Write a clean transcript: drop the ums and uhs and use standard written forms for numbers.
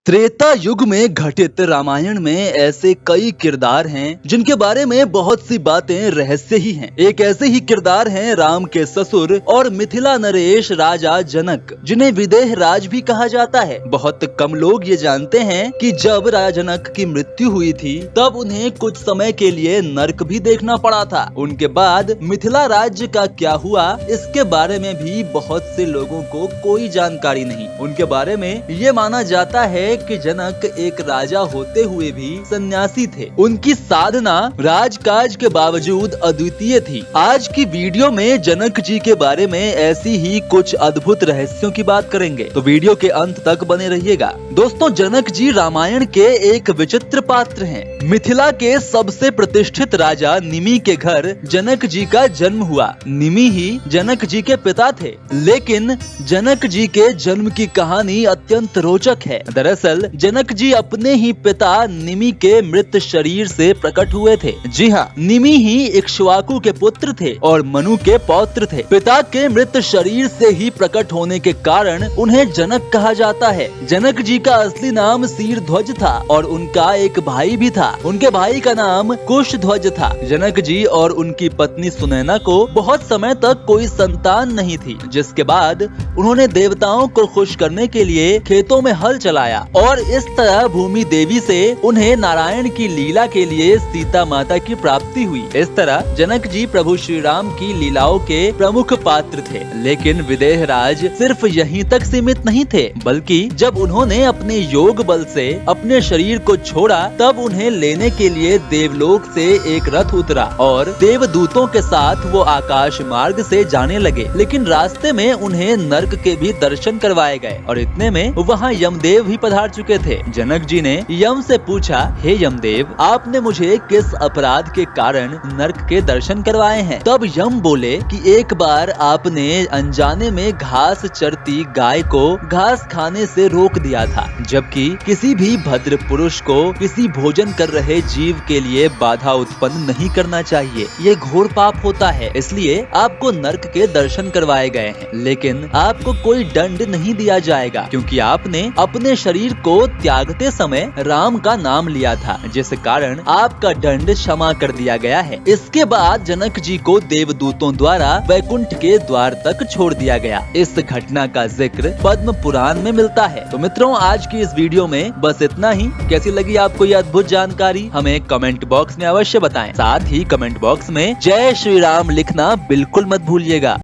त्रेता युग में घटित रामायण में ऐसे कई किरदार हैं जिनके बारे में बहुत सी बातें रहस्य ही हैं। एक ऐसे ही किरदार हैं राम के ससुर और मिथिला नरेश राजा जनक, जिन्हें विदेह राज भी कहा जाता है। बहुत कम लोग ये जानते हैं कि जब राजा जनक की मृत्यु हुई थी तब उन्हें कुछ समय के लिए नर्क भी देखना पड़ा था। उनके बाद मिथिला राज्य का क्या हुआ, इसके बारे में भी बहुत से लोगों को कोई जानकारी नहीं। उनके बारे में ये माना जाता है कि जनक एक राजा होते हुए भी सन्यासी थे। उनकी साधना राजकाज के बावजूद अद्वितीय थी। आज की वीडियो में जनक जी के बारे में ऐसी ही कुछ अद्भुत रहस्यों की बात करेंगे, तो वीडियो के अंत तक बने रहिएगा। दोस्तों, जनक जी रामायण के एक विचित्र पात्र हैं। मिथिला के सबसे प्रतिष्ठित राजा निमि के घर जनक जी का जन्म हुआ। निमि ही जनक जी के पिता थे, लेकिन जनक जी के जन्म की कहानी अत्यंत रोचक है। दरअसल जनक जी अपने ही पिता निमि के मृत शरीर से प्रकट हुए थे। जी हाँ, निमि ही इक्ष्वाकु के पुत्र थे और मनु के पौत्र थे। पिता के मृत शरीर से ही प्रकट होने के कारण उन्हें जनक कहा जाता है। जनक जी का असली नाम शीरध्वज था और उनका एक भाई भी था। उनके भाई का नाम कुशध्वज था। जनक जी और उनकी पत्नी सुनैना को बहुत समय तक कोई संतान नहीं थी, जिसके बाद उन्होंने देवताओं को खुश करने के लिए खेतों में हल चलाया और इस तरह भूमि देवी से उन्हें नारायण की लीला के लिए सीता माता की प्राप्ति हुई। इस तरह जनक जी प्रभु श्री राम की लीलाओं के प्रमुख पात्र थे। लेकिन विदेह राज सिर्फ यहीं तक सीमित नहीं थे, बल्कि जब उन्होंने अपने योग बल से अपने शरीर को छोड़ा तब उन्हें लेने के लिए देवलोक से एक रथ उतरा और देवदूतों के साथ वो आकाश मार्ग से जाने लगे। लेकिन रास्ते में उन्हें नर्क के भी दर्शन करवाए गए और इतने में वहाँ यमदेव भी पधार चुके थे। जनक जी ने यम से पूछा, हे यमदेव, आपने मुझे किस अपराध के कारण नर्क के दर्शन करवाए हैं? तब यम बोले कि एक बार आपने अनजाने में घास चरती गाय को घास खाने से रोक दिया था, जबकि किसी भी भद्र पुरुष को किसी भोजन कर रहे जीव के लिए बाधा उत्पन्न नहीं करना चाहिए। ये घोर पाप होता है, इसलिए आपको नर्क के दर्शन करवाए गए हैं। लेकिन आपको कोई दंड नहीं दिया जाएगा, क्योंकि आपने अपने शरीर को त्यागते समय राम का नाम लिया था, जिस कारण आपका दंड क्षमा कर दिया गया है। इसके बाद जनक जी को देवदूतों द्वारा वैकुंठ के द्वार तक छोड़ दिया गया। इस घटना का जिक्र पद्म पुराण में मिलता है। तो मित्रों, आज की इस वीडियो में बस इतना ही। कैसी लगी आपको ये अद्भुत जानकारी, हमें कमेंट बॉक्स में अवश्य बताएं। साथ ही कमेंट बॉक्स में जय श्री राम लिखना बिल्कुल मत भूलिएगा।